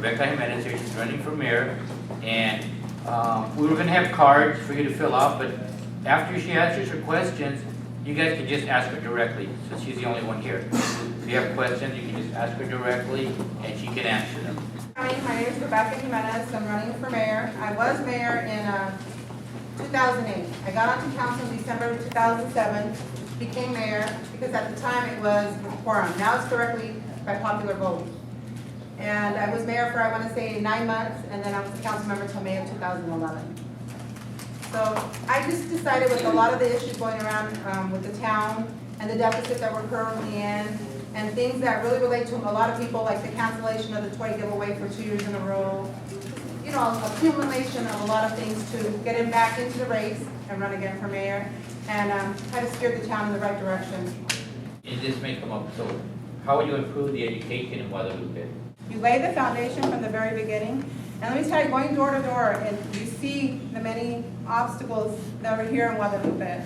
Jimenez here. She's running for mayor, and we were going to have cards for you to fill out, but after she answers her questions, you guys can just ask her directly, since she's the only one here. If you have questions, you can just ask her directly, and she can answer them. Hi, my name is Jimenez. I'm running for mayor. I was mayor in 2008. I got onto council in December 2007, became mayor because at the time it was quorum. Now it's directly by popular vote. And I was mayor for, I want to say, 9 months, and then I was a council member until May of 2011. So I just decided with a lot of the issues going around with the town and the deficit that we're currently in, and things that really relate to a lot of people, like the cancellation of the toy giveaway for 2 years in a row, you know, accumulation of a lot of things to get him back into the race and run again for mayor, and try to steer the town in the right direction. And this may come up, so how would you improve the education in Guadalupe? You lay the foundation from the very beginning, and let me tell you, going door to door, and you see the many obstacles that are here in Guadalupe.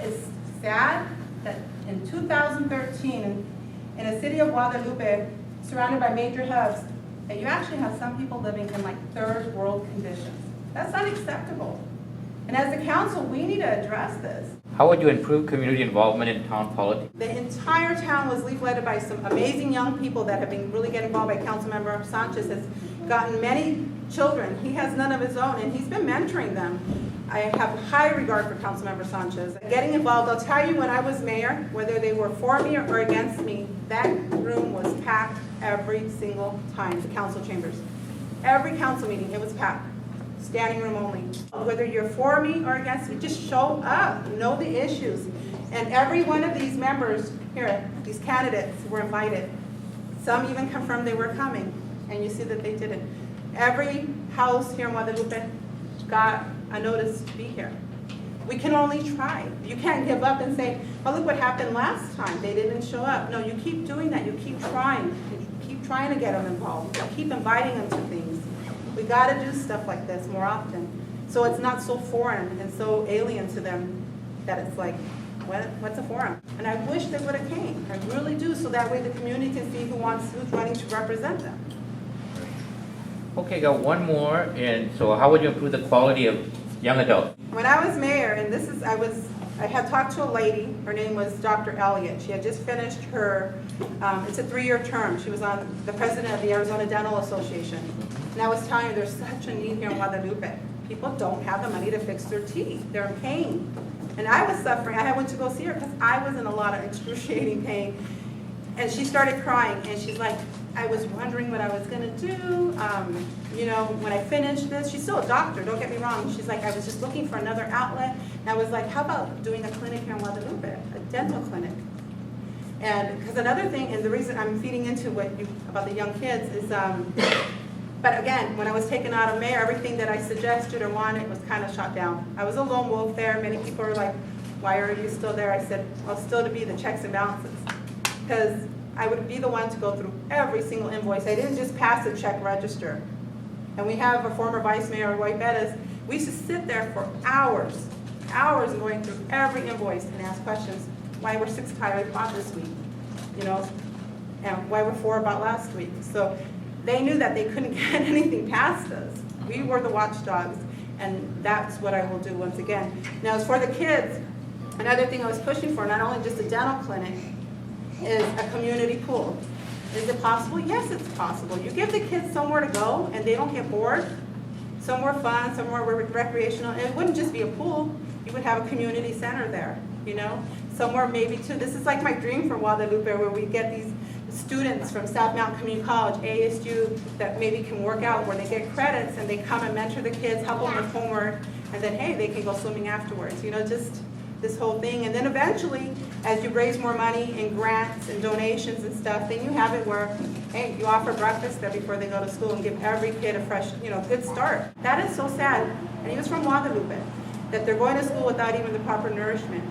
It's sad that in 2013, in a city of Guadalupe, surrounded by major hubs, that you actually have some people living in like third world conditions. That's unacceptable. And as a council, we need to address this. How would you improve community involvement in town politics? The entire town was leafleted by some amazing young people that have been really getting involved by Councilmember Sanchez. Has gotten many children. He has none of his own, and he's been mentoring them. I have high regard for Councilmember Sanchez. Getting involved, I'll tell you, when I was mayor, whether they were for me or against me, that room was packed every single time, the council chambers. Every council meeting, it was packed. Standing room only. Whether you're for me or against me, just show up, know the issues. And every one of these members here, these candidates were invited. Some even confirmed they were coming, and you see that they did it. Every house here in Guadalupe got a notice to be here. We can only try. You can't give up and say, oh, look what happened last time. They didn't show up. No, you keep doing that. You keep trying. You keep trying to get them involved. You keep inviting them to things. We got to do stuff like this more often, so it's not so foreign and so alien to them that it's like, what's a forum? And I wish they would have came. I really do, so that way the community can see who's running to represent them. Okay, got one more, and so how would you improve the quality of young adults? When I was mayor, and I had talked to a lady. Her name was Dr. Elliott. She had just finished her. It's a 3-year term. She was on the president of the Arizona Dental Association. And I was telling her there's such a need here in Guadalupe. People don't have the money to fix their teeth. They're in pain. And I was suffering. I went to go see her because I was in a lot of excruciating pain. And she started crying, and she's like, I was wondering what I was going to do. You know, when I finished this, she's still a doctor, don't get me wrong. She's like, I was just looking for another outlet. And I was like, how about doing a clinic here in Guadalupe, a dental clinic? And because another thing, and the reason I'm feeding into about the young kids is, but again, when I was taken out of mayor, everything that I suggested or wanted was kind of shot down. I was a lone wolf there. Many people were like, why are you still there? I said, well, still to be the checks and balances. Because I would be the one to go through every single invoice. I didn't just pass a check register. And we have a former vice mayor, Roy Bettis. We used to sit there for hours going through every invoice and ask questions. Why were 6 tires bought this week? You know, and why were 4 bought last week? So they knew that they couldn't get anything past us. We were the watchdogs, and that's what I will do once again. Now, as for the kids, another thing I was pushing for, not only just a dental clinic, is a community pool. Is it possible? Yes, it's possible. You give the kids somewhere to go and they don't get bored, somewhere fun, somewhere recreational. And it wouldn't just be a pool. You would have a community center there, you know, somewhere maybe too. This is like my dream for Guadalupe, where we get these students from South Mountain Community College, ASU, that maybe can work out, where they get credits and they come and mentor the kids, help them with homework, and then, hey, they can go swimming afterwards, you know, just this whole thing. And then eventually, as you raise more money in grants and donations and stuff, then you have it where, hey, you offer breakfast there before they go to school and give every kid a fresh, you know, good start. That is so sad. And he was from Guadalupe, that they're going to school without even the proper nourishment.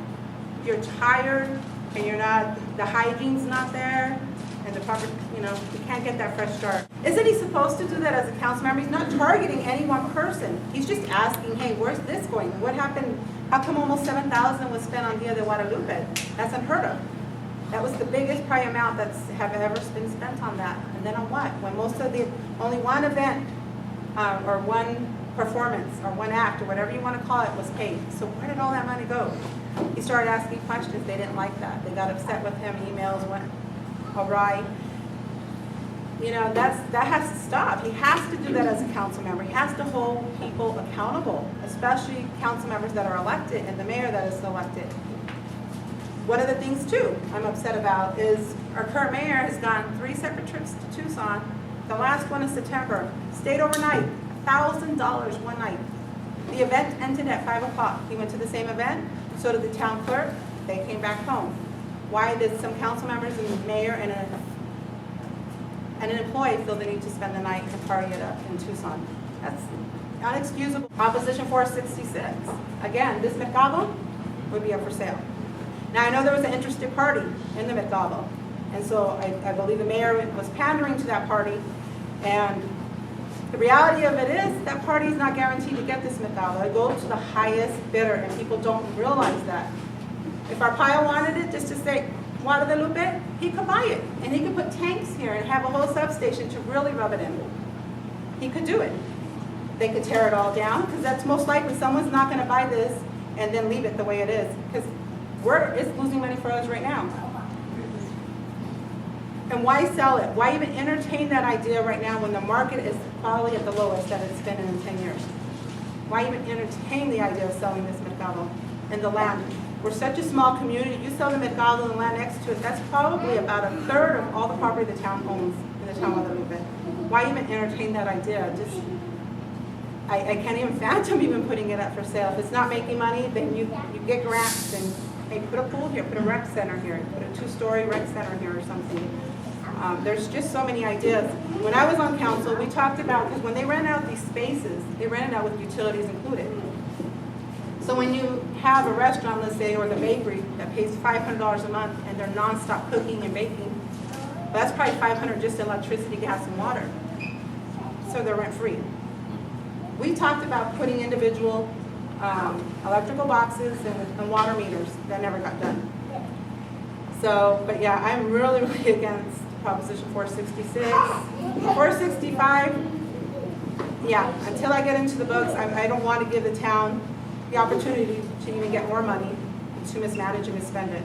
You're tired and you're not, the hygiene's not there, and the proper, you know, you can't get that fresh start. Isn't he supposed to do that as a council member? He's not targeting any one person. He's just asking, hey, where's this going? What happened? How come almost $7,000 was spent on Dia de Guadalupe? That's unheard of. That was the biggest probably amount that's have ever been spent on that. And then on what? When most of the, only one event, or one performance, or one act, or whatever you want to call it, was paid. So where did all that money go? He started asking questions. They didn't like that. They got upset with him. Emails went awry. You know, that has to stop. He has to do that as a council member. He has to hold people accountable, especially council members that are elected and the mayor that is elected. One of the things, too, I'm upset about is our current mayor has gone 3 separate trips to Tucson. The last one in September. Stayed overnight. $1,000 one night. The event ended at 5 o'clock. He went to the same event. So did the town clerk. They came back home. Why did some council members and the mayor and an employee feel the need to spend the night and party it up in Tucson? That's unexcusable. Proposition 466. Again, this Mercado would be up for sale. Now, I know there was an interested party in the Mercado, and so I believe the mayor was pandering to that party, and the reality of it is that party is not guaranteed to get this Mercado. It goes to the highest bidder, and people don't realize that. If Arpaio wanted it just to say Guadalupe, he could buy it, and he could put tanks here and have a whole substation to really rub it in. He could do it. They could tear it all down, because that's most likely someone's not going to buy this and then leave it the way it is, because it's losing money for us right now. And why sell it? Why even entertain that idea right now when the market is probably at the lowest that it's been in 10 years? Why even entertain the idea of selling this Mercado and the land? We're such a small community. You sell the Mercado and the land next to it, that's probably about 1/3 of all the property the town owns in the town of Guadalupe. Why even entertain that idea? Just, I can't even fathom even putting it up for sale. If it's not making money, then you get grants and, hey, put a pool here, put a rec center here, put a 2-story rec center here or something. There's just so many ideas. When I was on council, we talked about, because when they rent out these spaces, they rent it out with utilities included. So when you have a restaurant, let's say, or the bakery that pays $500 a month and they're nonstop cooking and baking, that's probably $500 just in electricity, gas, and water. So they're rent-free. We talked about putting individual electrical boxes and water meters. That never got done. So, but yeah, I'm really, really against Proposition 466. 465, yeah, until I get into the books, I don't want to give the town the opportunity to even get more money to mismanage and misspend it.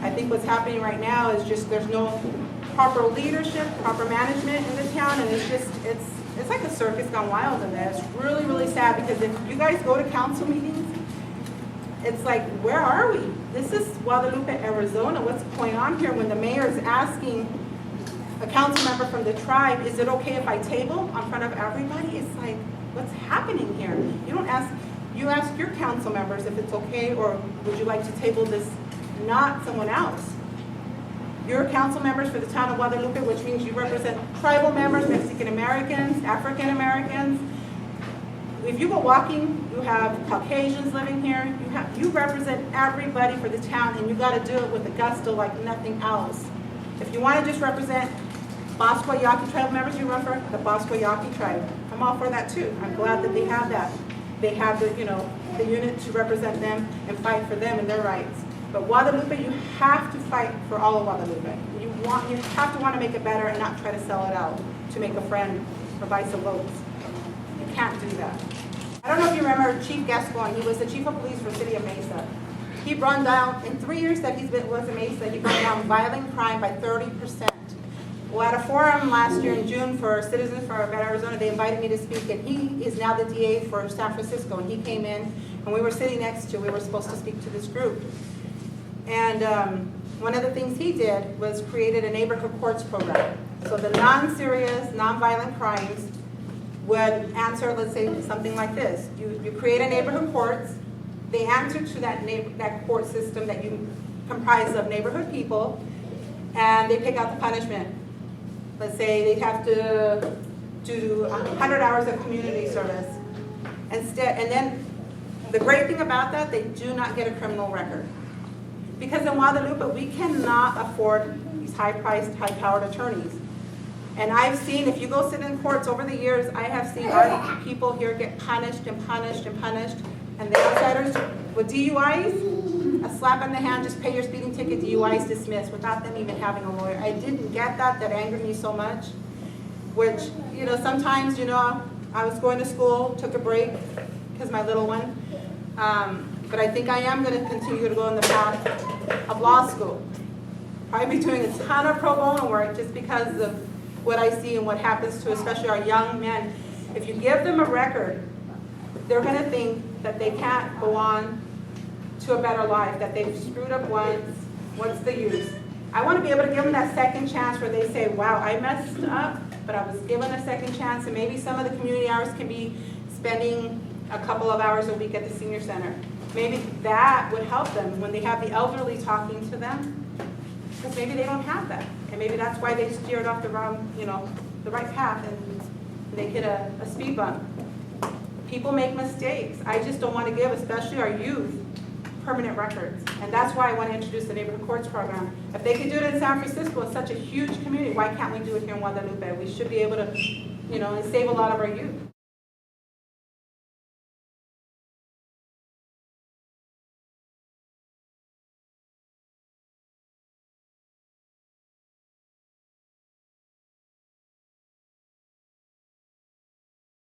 I think what's happening right now is just there's no proper leadership, proper management in the town, and it's just, it's like a circus gone wild in there. It's really, really sad, because if you guys go to council meetings, it's like, where are we? This is Guadalupe, Arizona. What's going on here when the mayor is asking a council member from the tribe, is it okay if I table in front of everybody? It's like, what's happening here? You ask your council members if it's okay, or would you like to table this, not someone else. You're council members for the town of Guadalupe, which means you represent tribal members, Mexican Americans, African Americans. If you go walking, you have Caucasians living here. You represent everybody for the town, and you got to do it with a gusto like nothing else. If you want to just represent Bosco Yaqui tribe members, you run for the Bosco Yaqui tribe. I'm all for that too. I'm glad that they have that. They have the, the unit to represent them and fight for them and their rights. But Guadalupe, you have to fight for all of Guadalupe. You have to want to make it better and not try to sell it out to make a friend or buy some votes. You can't do that. I don't know if you remember Chief Gascon. He was the chief of police for the city of Mesa. He brought down, in 3 years that was in Mesa, he brought down violent crime by 30%. Well, at a forum last year in June for Citizens for Arizona, they invited me to speak, and he is now the DA for San Francisco, and he came in, and we were sitting next to, we were supposed to speak to this group. And one of the things he did was created a neighborhood courts program. So the non-serious, non-violent crimes would answer, let's say, something like this. You create a neighborhood courts, they answer to that court system that you comprise of neighborhood people, and they pick out the punishment. Let's say they have to do 100 hours of community service. And then the great thing about that, they do not get a criminal record. Because in Guadalupe, we cannot afford these high-priced, high-powered attorneys. And I've seen, if you go sit in courts over the years, I have seen our people here get punished and punished and punished. And the outsiders with DUIs, a slap on the hand, just pay your speeding ticket, DUI is dismissed, without them even having a lawyer. I didn't get that, that angered me so much, which, you know, sometimes, you know, I was going to school, took a break, because my little one, but I think I am going to continue to go in the path of law school. Probably be doing a ton of pro bono work just because of what I see and what happens to especially our young men. If you give them a record, they're going to think that they can't go on to a better life, that they've screwed up once, what's the use? I want to be able to give them that second chance where they say, wow, I messed up, but I was given a second chance, and maybe some of the community hours can be spending a couple of hours a week at the senior center. Maybe that would help them when they have the elderly talking to them, because maybe they don't have that. And maybe that's why they steered off the wrong, you know, the right path, and they hit a speed bump. People make mistakes. I just don't want to give, especially our youth, permanent records. And that's why I want to introduce the neighborhood courts program. If they could do it in San Francisco, it's such a huge community, why can't we do it here in Guadalupe? We should be able to, you know, and save a lot of our youth.